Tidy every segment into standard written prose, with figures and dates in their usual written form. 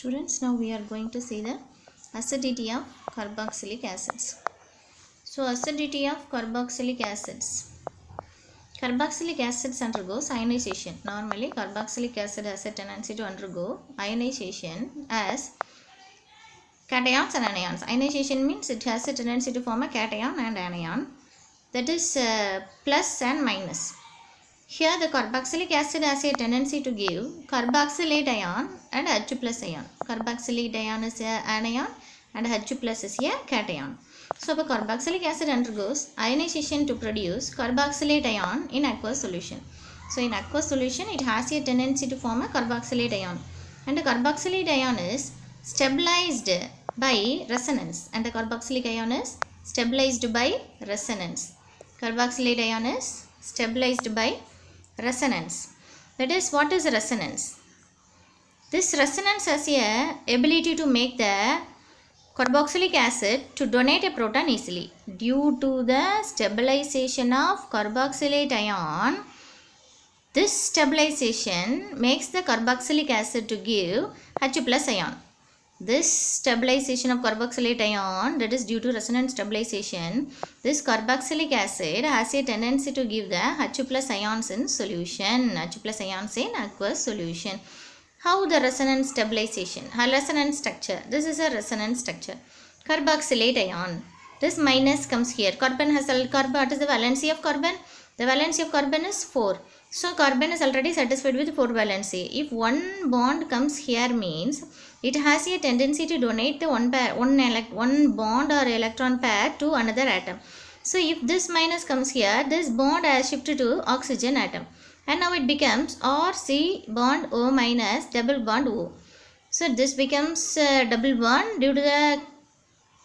Students, now we are going to see the acidity of carboxylic acids. So, acidity of carboxylic acids. Carboxylic acids undergoes ionization. Normally, carboxylic acid has a tendency to undergo ionization as cations and anions. Ionization means it has a tendency to form a cation and anion, that is plus and minus. Here the carboxylic acid has a tendency to give carboxylate ion and H plus ion. Carboxylate ion is a anion and H plus is a cation. So the carboxylic acid undergoes ionization to produce carboxylate ion in aqueous solution. So in aqueous solution it has a tendency to form a carboxylate ion, and the carboxylate ion is stabilized by resonance, and the carboxylic ion is stabilized by resonance. Carboxylate ion is stabilized by resonance. That is, what is resonance? This resonance has a ability to make the carboxylic acid to donate a proton easily. Due to the stabilization of carboxylate ion, this stabilization makes the carboxylic acid to give H plus ion. This stabilization of carboxylate ion, that is due to resonance stabilization, this carboxylic acid has a tendency to give the H plus ions in solution, H plus ions in aqueous solution. How the resonance stabilization? Resonance structure. This is a resonance structure. Carboxylate ion. This minus comes here. Carbon has carbon. What is the valency of carbon? The valency of carbon is 4. So carbon is already satisfied with 4 valency. If one bond comes here means it has a tendency to donate the one bond or electron pair to another atom. So if this minus comes here, this bond has shifted to oxygen atom, and now it becomes RC bond O minus double bond O. So this becomes double bond due to the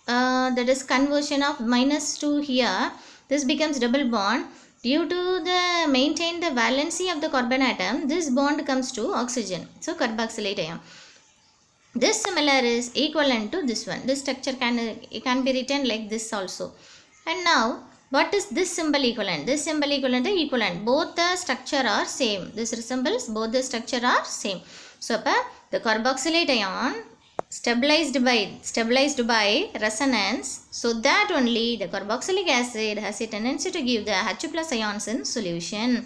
that is conversion of minus to here. This becomes double bond due to the maintain the valency of the carbon atom. This bond comes to oxygen. So carboxylate ion. This similar is equivalent to this one. This structure can be written like this also. And now what is this symbol equivalent? This symbol equivalent to equivalent. Both the structure are same. This resembles both the structure are same. So the carboxylate ion stabilized by resonance, so that only the carboxylic acid has a tendency to give the H plus ions in solution.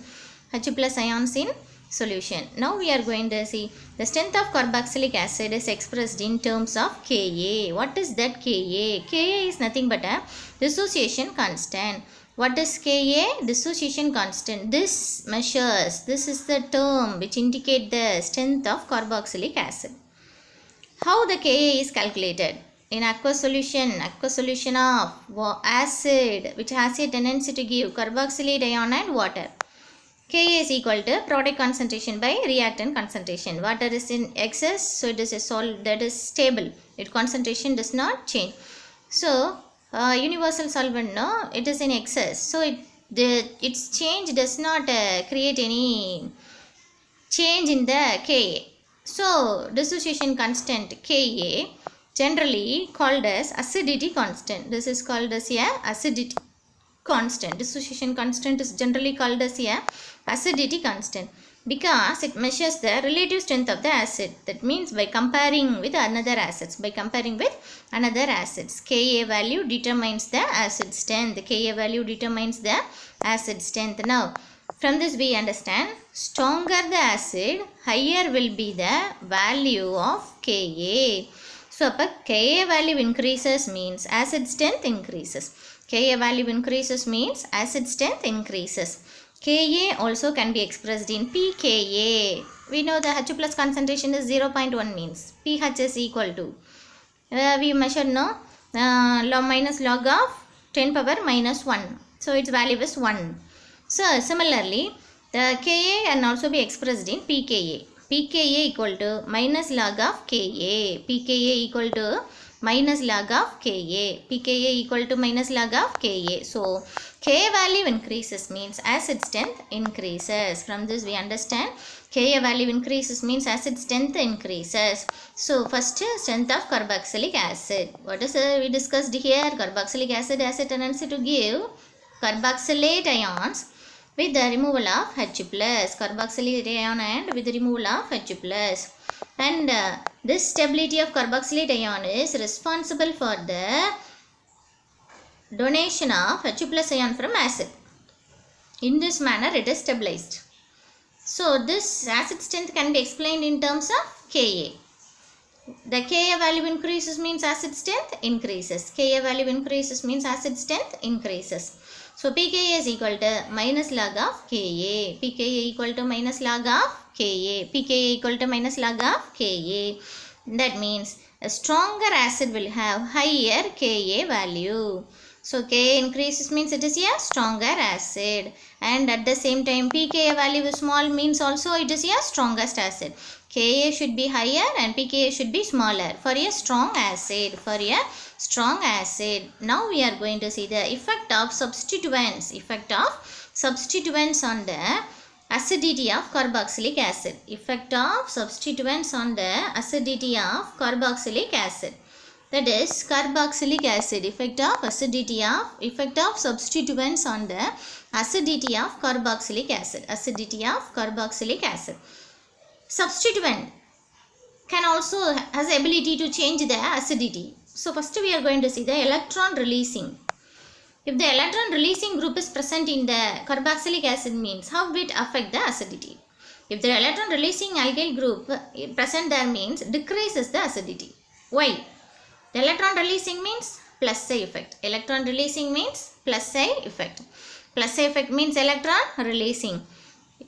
H plus ions in solution. Now we are going to see the strength of carboxylic acid is expressed in terms of Ka. What is that Ka? Ka is nothing but a dissociation constant. What is Ka? Dissociation constant. This measures, this is the term which indicate the strength of carboxylic acid. How the Ka is calculated? In aqueous solution of acid which has a tendency to give carboxylate ion and water. Ka is equal to product concentration by reactant concentration. Water is in excess, so it is a solid that is stable. Its concentration does not change. So universal solvent, no, it is in excess, so its change does not create any change in the Ka. So dissociation constant Ka generally called as acidity constant. This is called as a acidity constant. Dissociation constant is generally called as a acidity constant because it measures the relative strength of the acid. That means by comparing with another acids. Ka value determines the acid strength. Ka value determines the acid strength. Now from this we understand, stronger the acid, higher will be the value of Ka. So Ka value increases means acid strength increases. Ka value increases means acid strength increases. Ka also can be expressed in pKa. We know the H plus concentration is 0.1 means pH is equal to, we measured no, minus log of 10 power minus 1. So its value is 1. So similarly, the Ka can also be expressed in pKa. pKa equal to minus log of Ka. pKa equal to minus log of Ka. pKa equal to minus log of Ka. So Ka value increases means acid strength increases. From this we understand Ka value increases means acid strength increases. So first, strength of carboxylic acid. What is we discussed here? Carboxylic acid has a tendency to give carboxylate ions with the removal of H plus. Carboxylate ion and with the removal of H plus. And this stability of carboxylate ion is responsible for the donation of H plus ion from acid. In this manner it is stabilized. So this acid strength can be explained in terms of Ka. The Ka value increases means acid strength increases. Ka value increases means acid strength increases. So pKa is equal to minus log of Ka. pKa equal to minus log of Ka. pKa equal to minus log of Ka. That means a stronger acid will have higher Ka value. So Ka increases means it is a stronger acid, and at the same time pKa value is small means also it is a strongest acid. Ka should be higher and pKa should be smaller for a strong acid. For a strong acid. Now we are going to see the effect of substituents. Effect of substituents on the acidity of carboxylic acid. Effect of substituents on the acidity of carboxylic acid. That is carboxylic acid. Effect of substituents on the acidity of carboxylic acid. Acidity of carboxylic acid. Substituent can also has the ability to change the acidity. So first we are going to see the electron releasing. If the electron releasing group is present in the carboxylic acid means how it affect the acidity. If the electron releasing alkyl group present there means decreases the acidity. Why? The electron releasing means plus psi effect. Electron releasing means plus psi effect. Plus psi effect means electron releasing.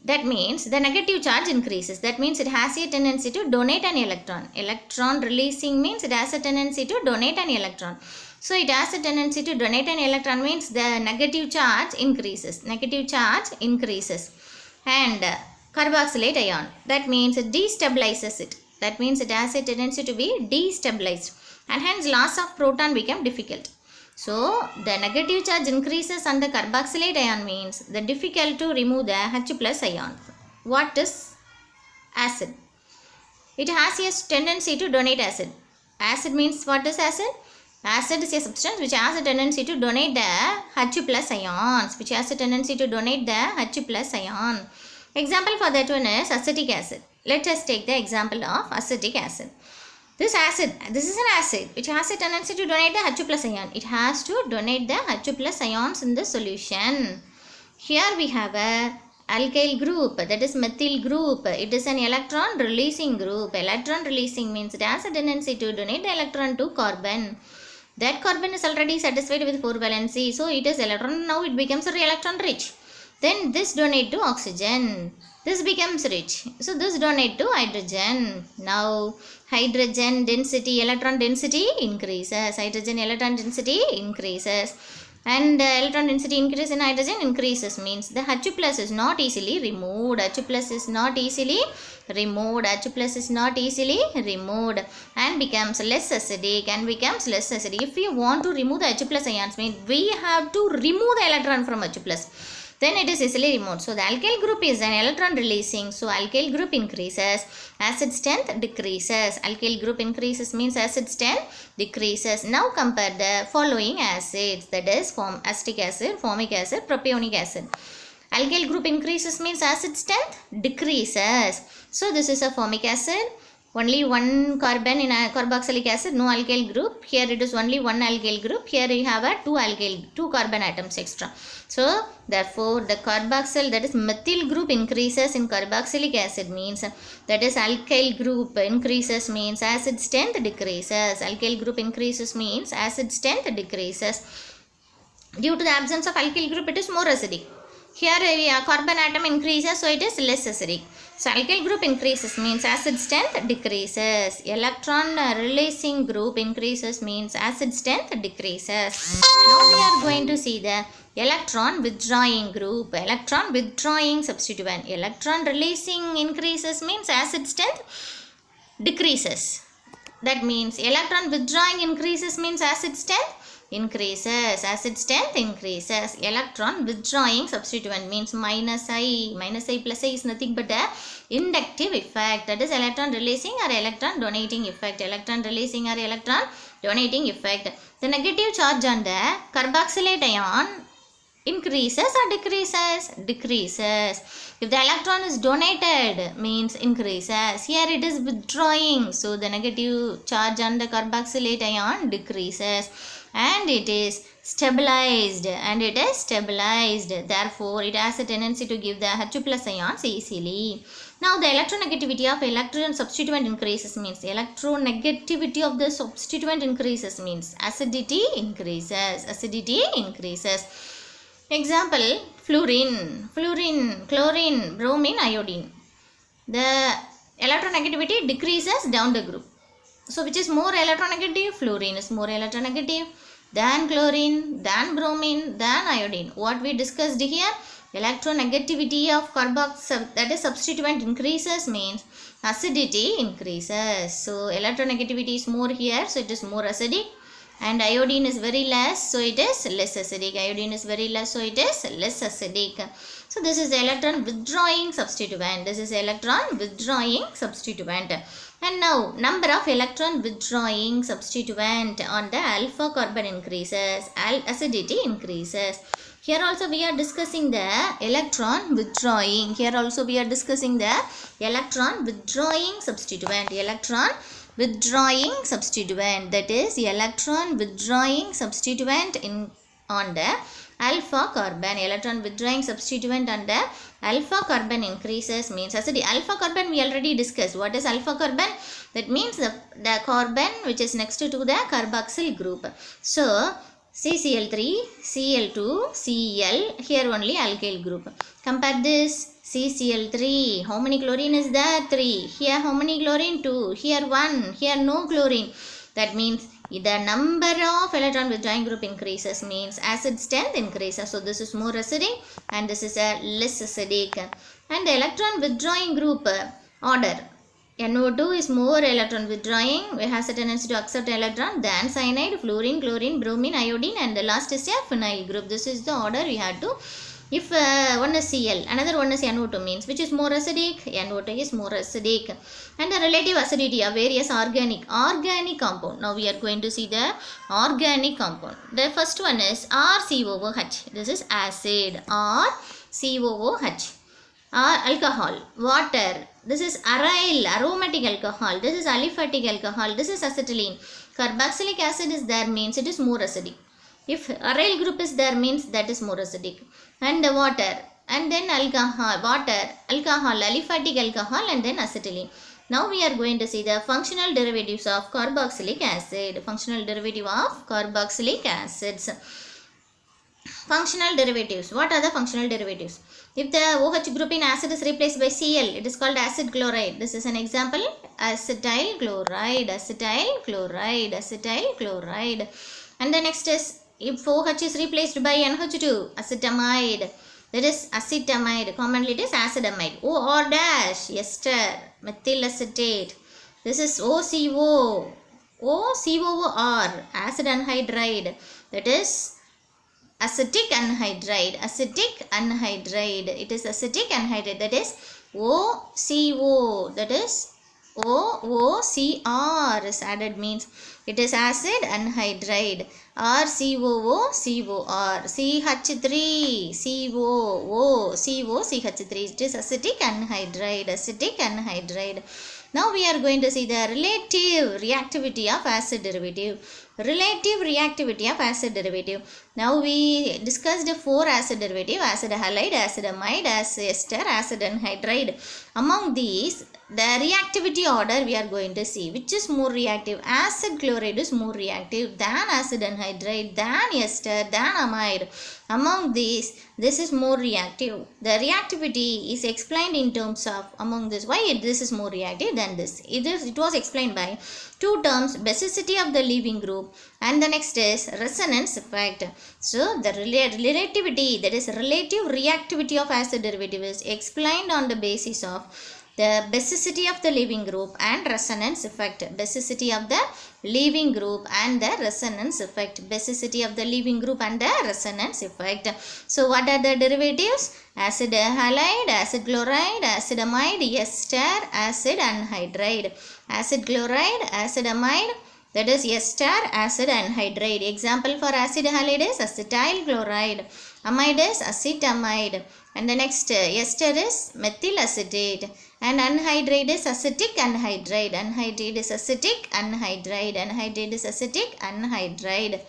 That means the negative charge increases. That means it has a tendency to donate an electron. Electron releasing means it has a tendency to donate an electron. So it has a tendency to donate an electron means the negative charge increases. Negative charge increases. And carboxylate ion. That means it destabilizes it. That means it has a tendency to be destabilized. And hence loss of proton become difficult. So the negative charge increases on the carboxylate ion means the difficult to remove the H plus ion. What is acid? It has a tendency to donate acid. Acid means what is acid? Acid is a substance which has a tendency to donate the H plus ions. Which has a tendency to donate the H plus ion. Example for that one is acetic acid. Let us take the example of acetic acid. This is an acid which has a tendency to donate the H plus ion. It has to donate the H plus ions in the solution. Here we have a alkyl group, that is methyl group. It is an electron releasing group. Electron releasing means it has a tendency to donate the electron to carbon. That carbon is already satisfied with 4 valency. So it is electron. Now it becomes electron rich. Then this donate to oxygen. This becomes rich. So this donate to hydrogen. Now hydrogen density, electron density increases. Hydrogen electron density increases. And electron density increase in hydrogen increases means the H plus is not easily removed. H plus is not easily removed. H plus is not easily removed and becomes less acidic and becomes less acidic. If we want to remove the H plus ions means we have to remove the electron from H plus. Then it is easily removed. So the alkyl group is an electron releasing. So alkyl group increases, acid strength decreases. Alkyl group increases means acid strength decreases. Now compare the following acids, that is acetic acid, formic acid, propionic acid. Alkyl group increases means acid strength decreases. So this is a formic acid. Only one carbon in a carboxylic acid, no alkyl group. Here it is only one alkyl group. Here you have a two carbon atoms extra. So therefore the carboxyl, that is methyl group increases in carboxylic acid means, that is alkyl group increases means acid strength decreases. Alkyl group increases means acid strength decreases. Due to the absence of alkyl group it is more acidic. Here carbon atom increases, so it is less acidic. So alkyl group increases means acid strength decreases. Electron releasing group increases means acid strength decreases. Now we are going to see the electron withdrawing group. Electron withdrawing substituent. Electron releasing increases means acid strength decreases. That means electron withdrawing increases means acid strength increases. Acid strength increases. Electron withdrawing substituent means minus I. Minus I plus I is nothing but a inductive effect. That is electron releasing or electron donating effect. Electron releasing or electron donating effect. The negative charge on the carboxylate ion increases or decreases? Decreases. If the electron is donated, means increases. Here it is withdrawing, so the negative charge on the carboxylate ion decreases, and it is stabilized, therefore it has a tendency to give the H2 plus ions easily. Now the electronegativity of electron substituent increases, means electronegativity of the substituent increases, means acidity increases. Example, fluorine, chlorine, bromine, iodine. The electronegativity decreases down the group. So which is more electronegative? Fluorine is more electronegative than chlorine, than bromine, than iodine. What we discussed here, electronegativity of carboxyl, that is substituent, increases, means acidity increases. So electronegativity is more here, so it is more acidic, and iodine is very less, so it is less acidic. Iodine is very less, so it is less acidic. So this is electron withdrawing substituent. And now number of electron withdrawing substituent on the alpha carbon increases, acidity increases. Here also we are discussing the electron withdrawing. Substituent. That is electron withdrawing substituent on the alpha carbon. Electron withdrawing substituent on the alpha carbon increases, means acidity. Alpha carbon we already discussed. What is alpha carbon? That means the carbon which is next to the carboxyl group. So CCl3, Cl2, Cl, here only alkyl group. Compare this. CCl3, how many chlorine is there? 3. Here how many chlorine? 2. Here 1. Here no chlorine. That means the number of electron withdrawing group increases, means acid strength increases. So this is more acidic and this is a less acidic. And the electron withdrawing group order. NO2 is more electron withdrawing, it has a tendency to accept electron than cyanide, fluorine, chlorine, bromine, iodine, and the last is a phenyl group. This is the order we had to. If one is Cl, another one is NO2, means which is more acidic? NO2 is more acidic. And the relative acidity of various organic compound. Now we are going to see the organic compound. The first one is RCOOH. This is acid. RCOOH. Alcohol, water. This is aryl, aromatic alcohol. This is aliphatic alcohol. This is acetylene. Carboxylic acid is there, means it is more acidic. If aryl group is there, means that is more acidic. And the water, and then alcohol, aliphatic alcohol, and then acetylene. Now we are going to see the functional derivatives of carboxylic acid. Functional derivative of carboxylic acids. Functional derivatives. What are the functional derivatives? If the OH group in acid is replaced by Cl, it is called acid chloride. This is an example. Acetyl chloride. And the next is, if OH is replaced by NH2, acetamide. That is acetamide. Commonly it is acidamide. OR dash, ester, methyl acetate. This is OCO. OCOOR, acid anhydride. That is acetic anhydride. It is acetic anhydride. That is OCO. That is OOCR is added, means it is acid anhydride. RCOOCOR. CH3COO. It is acetic anhydride. Now we are going to see the relative reactivity of acid derivative. Now we discussed 4 acid derivative: acid halide, acid amide, acid ester, acid anhydride. Among these, the reactivity order we are going to see. Which is more reactive? Acid chloride is more reactive than acid anhydride, than ester, than amide. Among these, this is more reactive. The reactivity is explained in terms of, among this, why this is more reactive than this. It was explained by 2 terms: basicity of the leaving group, and the next is resonance effect. So the relativity, that is relative reactivity of acid derivative, is explained on the basis of the basicity of the leaving group and resonance effect. Basicity of the leaving group and the resonance effect. Basicity of the leaving group and the resonance effect. So what are the derivatives? Acid halide, acid chloride, acid amide, ester, acid anhydride. Acid chloride, acid amide, that is ester acid anhydride. Example for acid halide is acetyl chloride, amide is acetamide, and the next ester is methyl acetate, and anhydride is acetic anhydride. Anhydride is acetic anhydride. Anhydride is acetic anhydride.